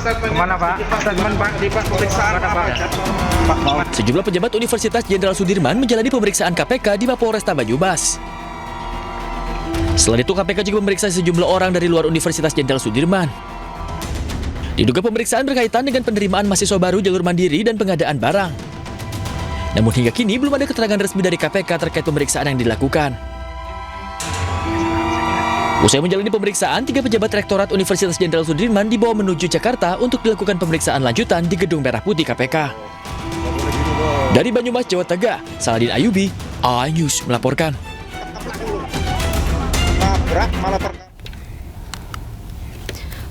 Kemana Pak? Statement Pak di pemeriksaan Pak. Sejumlah pejabat Universitas Jenderal Sudirman menjalani pemeriksaan KPK di Mapolresta Banyumas. Selain itu, KPK juga memeriksa sejumlah orang dari luar Universitas Jenderal Sudirman. Diduga pemeriksaan berkaitan dengan penerimaan mahasiswa baru jalur mandiri dan pengadaan barang. Namun hingga kini belum ada keterangan resmi dari KPK terkait pemeriksaan yang dilakukan. Usai menjalani pemeriksaan, 3 pejabat Rektorat Universitas Jenderal Sudirman dibawa menuju Jakarta untuk dilakukan pemeriksaan lanjutan di Gedung Merah Putih KPK. Dari Banyumas, Jawa Tengah, Saladin Ayubi, iNews melaporkan.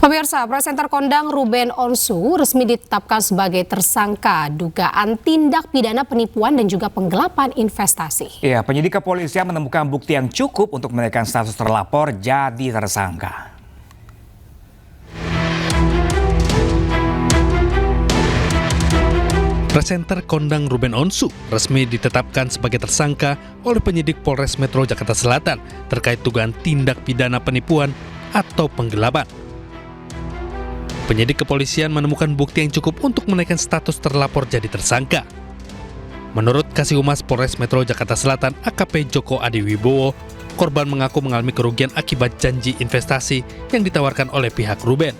Pemirsa, presenter kondang Ruben Onsu resmi ditetapkan sebagai tersangka dugaan tindak pidana penipuan dan juga penggelapan investasi. Ya, penyidik kepolisian menemukan bukti yang cukup untuk menaikkan status terlapor jadi tersangka. Presenter kondang Ruben Onsu resmi ditetapkan sebagai tersangka oleh penyidik Polres Metro Jakarta Selatan terkait dugaan tindak pidana penipuan atau penggelapan. Penyidik kepolisian menemukan bukti yang cukup untuk menaikkan status terlapor jadi tersangka. Menurut Kasih Humas Polres Metro Jakarta Selatan AKP Joko Adiwibowo, korban mengaku mengalami kerugian akibat janji investasi yang ditawarkan oleh pihak Ruben.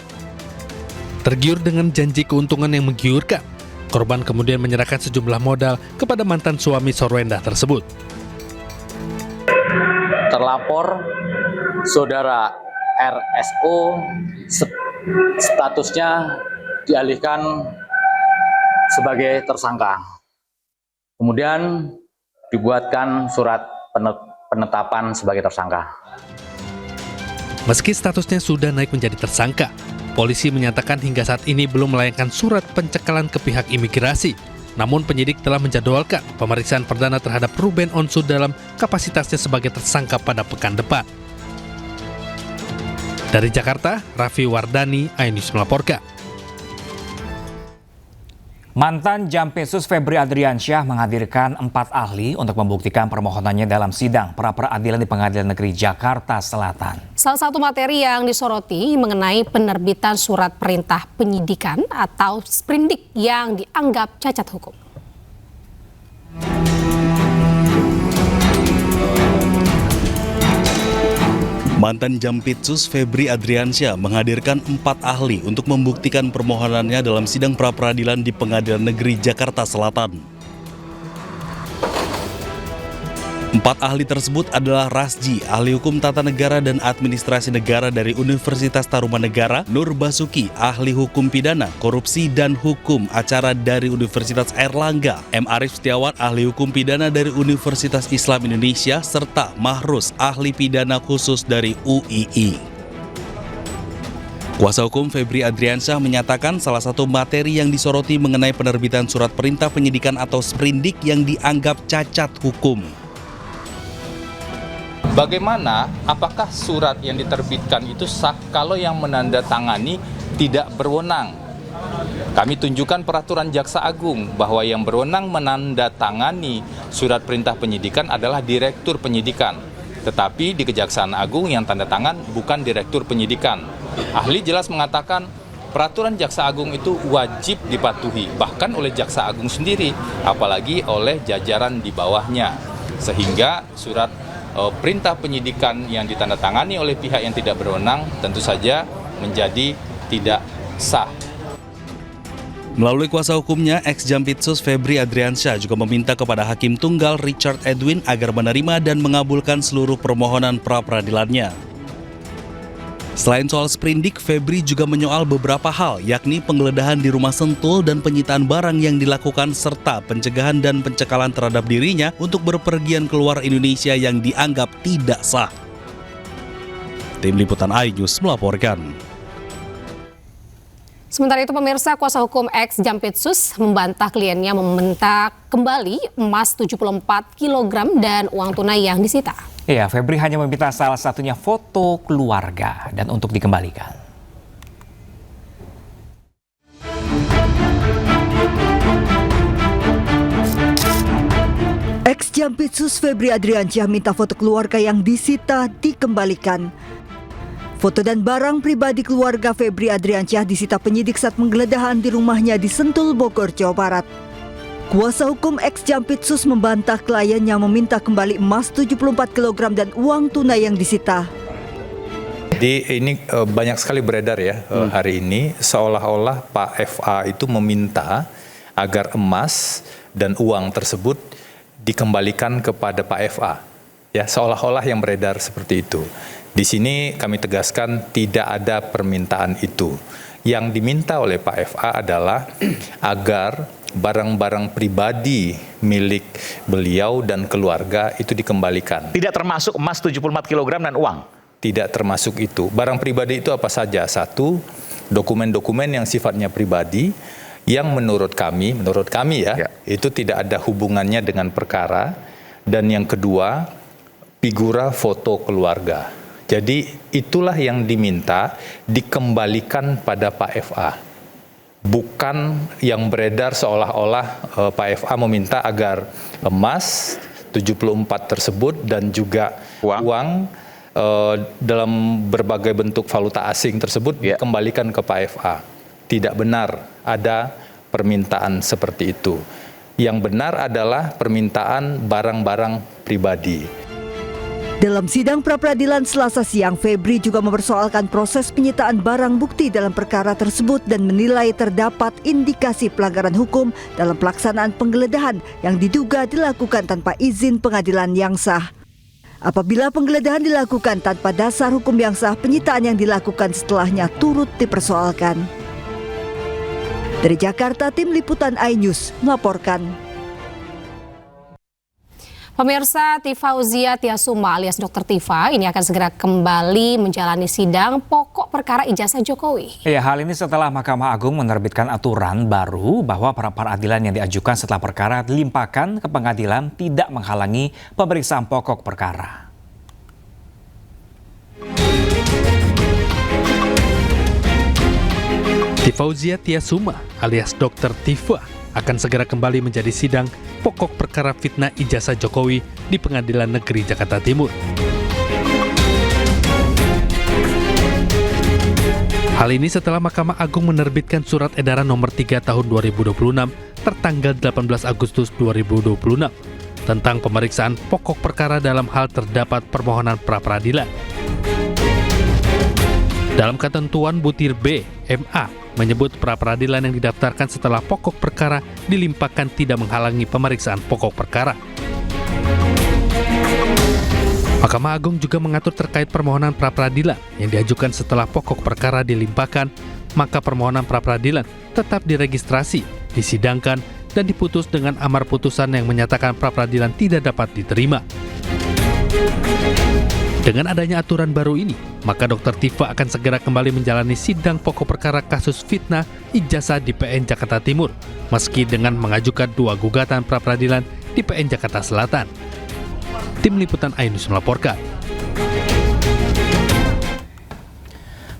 Tergiur dengan janji keuntungan yang menggiurkan, korban kemudian menyerahkan sejumlah modal kepada mantan suami Sorwenda tersebut. Terlapor saudara RSO statusnya dialihkan sebagai tersangka. Kemudian dibuatkan surat penetapan sebagai tersangka. Meski statusnya sudah naik menjadi tersangka, polisi menyatakan hingga saat ini belum melayangkan surat pencekalan ke pihak imigrasi. Namun penyidik telah menjadwalkan pemeriksaan perdana terhadap Ruben Onsu dalam kapasitasnya sebagai tersangka pada pekan depan. Dari Jakarta, Raffi Wardani, iNews melaporkan. Mantan Jampitsus Febri Adriansyah menghadirkan 4 ahli untuk membuktikan permohonannya dalam sidang pra-peradilan di Pengadilan Negeri Jakarta Selatan. Salah satu materi yang disoroti mengenai penerbitan surat perintah penyidikan atau sprindik yang dianggap cacat hukum. Mantan Jampitsus Febri Adriansyah menghadirkan 4 ahli untuk membuktikan permohonannya dalam sidang pra-peradilan di Pengadilan Negeri Jakarta Selatan. 4 ahli tersebut adalah Rasji, ahli hukum tata negara dan administrasi negara dari Universitas Tarumanegara, Nur Basuki, ahli hukum pidana, korupsi dan hukum acara dari Universitas Airlangga, M. Arif Setiawan, ahli hukum pidana dari Universitas Islam Indonesia, serta Mahrus, ahli pidana khusus dari UII. Kuasa hukum Febri Adriansyah menyatakan salah satu materi yang disoroti mengenai penerbitan surat perintah penyidikan atau sprindik yang dianggap cacat hukum. Bagaimana, apakah surat yang diterbitkan itu sah kalau yang menandatangani tidak berwenang? Kami tunjukkan peraturan Jaksa Agung bahwa yang berwenang menandatangani surat perintah penyidikan adalah Direktur Penyidikan. Tetapi di Kejaksaan Agung yang tanda tangan bukan Direktur Penyidikan. Ahli jelas mengatakan peraturan Jaksa Agung itu wajib dipatuhi, bahkan oleh Jaksa Agung sendiri, apalagi oleh jajaran di bawahnya. Sehingga surat perintah penyidikan yang ditandatangani oleh pihak yang tidak berwenang tentu saja menjadi tidak sah. Melalui kuasa hukumnya, ex-Jampitsus Febri Adriansyah juga meminta kepada Hakim Tunggal Richard Edwin agar menerima dan mengabulkan seluruh permohonan pra-peradilannya. Selain soal sprindik, Febri juga menyoal beberapa hal, yakni penggeledahan di rumah Sentul dan penyitaan barang yang dilakukan serta pencegahan dan pencekalan terhadap dirinya untuk berpergian keluar Indonesia yang dianggap tidak sah. Tim Liputan iNews melaporkan. Sementara itu pemirsa, kuasa hukum ex-Jampitsus membantah kliennya meminta kembali emas 74 kg dan uang tunai yang disita. Iya, Febri hanya meminta salah satunya foto keluarga dan untuk dikembalikan. Ex-Jampitsus Febri Adriansyah minta foto keluarga yang disita dikembalikan. Foto dan barang pribadi keluarga Febri Adriansyah disita penyidik saat penggeledahan di rumahnya di Sentul, Bogor, Jawa Barat. Kuasa hukum ex-Jampitsus membantah kliennya meminta kembali emas 74 kg dan uang tunai yang disita. Jadi ini banyak sekali beredar ya hari ini, seolah-olah Pak FA itu meminta agar emas dan uang tersebut dikembalikan kepada Pak FA. Ya, seolah-olah yang beredar seperti itu. Di sini kami tegaskan tidak ada permintaan itu. Yang diminta oleh Pak FA adalah agar barang-barang pribadi milik beliau dan keluarga itu dikembalikan. Tidak termasuk emas 74 kg dan uang? Tidak termasuk itu. Barang pribadi itu apa saja? Satu, dokumen-dokumen yang sifatnya pribadi yang menurut kami ya, itu tidak ada hubungannya dengan perkara. Dan yang kedua, figura foto keluarga. Jadi itulah yang diminta dikembalikan pada Pak FA. Bukan yang beredar seolah-olah Pak FA meminta agar emas 74 tersebut dan juga uang dalam berbagai bentuk valuta asing tersebut dikembalikan ke Pak FA. Tidak benar ada permintaan seperti itu. Yang benar adalah permintaan barang-barang pribadi. Dalam sidang pra-peradilan Selasa siang, Febri juga mempersoalkan proses penyitaan barang bukti dalam perkara tersebut dan menilai terdapat indikasi pelanggaran hukum dalam pelaksanaan penggeledahan yang diduga dilakukan tanpa izin pengadilan yang sah. Apabila penggeledahan dilakukan tanpa dasar hukum yang sah, penyitaan yang dilakukan setelahnya turut dipersoalkan. Dari Jakarta, Tim Liputan iNews melaporkan. Pemirsa, Tifauzia Tiasuma alias Dr. Tifa ini akan segera kembali menjalani sidang pokok perkara ijazah Jokowi. Ya, hal ini setelah Mahkamah Agung menerbitkan aturan baru bahwa pra-peradilan yang diajukan setelah perkara dilimpahkan ke pengadilan tidak menghalangi pemeriksaan pokok perkara. Tifauzia Tiasuma alias Dr. Tifa akan segera kembali menjadi sidang pokok perkara fitnah ijazah Jokowi di Pengadilan Negeri Jakarta Timur. Hal ini setelah Mahkamah Agung menerbitkan surat edaran nomor 3 tahun 2026 tertanggal 18 Agustus 2026 tentang pemeriksaan pokok perkara dalam hal terdapat permohonan pra-peradilan. Dalam ketentuan butir B, MA menyebut pra-peradilan yang didaftarkan setelah pokok perkara dilimpahkan tidak menghalangi pemeriksaan pokok perkara. Mahkamah Agung juga mengatur terkait permohonan pra-peradilan yang diajukan setelah pokok perkara dilimpahkan, maka permohonan pra-peradilan tetap diregistrasi, disidangkan, dan diputus dengan amar putusan yang menyatakan pra-peradilan tidak dapat diterima. Dengan adanya aturan baru ini, maka Dr. Tifa akan segera kembali menjalani sidang pokok perkara kasus fitnah ijazah di PN Jakarta Timur, meski dengan mengajukan 2 gugatan pra-peradilan di PN Jakarta Selatan. Tim Liputan iNews melaporkan.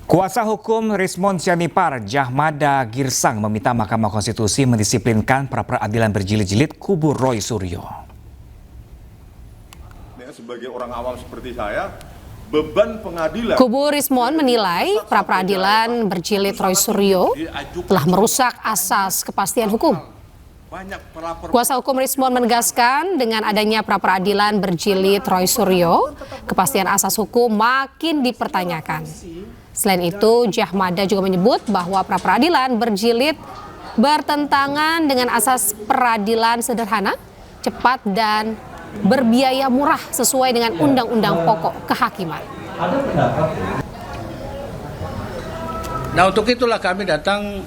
Kuasa hukum Rismon Sianipar, Jahmada Girsang, meminta Mahkamah Konstitusi mendisiplinkan pra-peradilan berjilid-jilid kubu Roy Suryo. Sebagai orang awam seperti saya, beban pengadilan. Kubu Rismon menilai pra-peradilan berjilid Roy Suryo telah merusak asas kepastian hukum. Kuasa hukum Rismon menegaskan dengan adanya pra-peradilan berjilid Roy Suryo, kepastian asas hukum makin dipertanyakan. Selain itu, Jahmada juga menyebut bahwa pra-peradilan berjilid bertentangan dengan asas peradilan sederhana, cepat, dan berbiaya murah sesuai dengan Undang-Undang Pokok Kehakiman. Nah, untuk itulah kami datang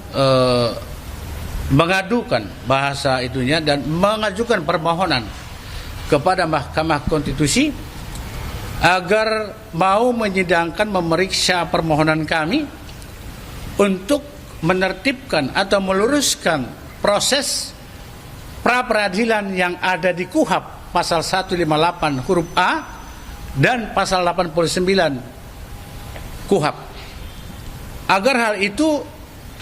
mengadukan bahasa itunya dan mengajukan permohonan kepada Mahkamah Konstitusi agar mau menyidangkan, memeriksa permohonan kami untuk menertibkan atau meluruskan proses pra-peradilan yang ada di KUHP pasal 158 huruf A dan pasal 89 KUHP. Agar hal itu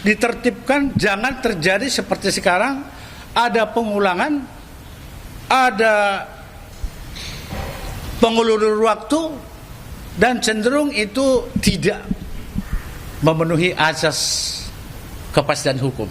ditertibkan, jangan terjadi seperti sekarang, ada pengulangan, ada pengulur waktu, dan cenderung itu tidak memenuhi asas kepastian hukum.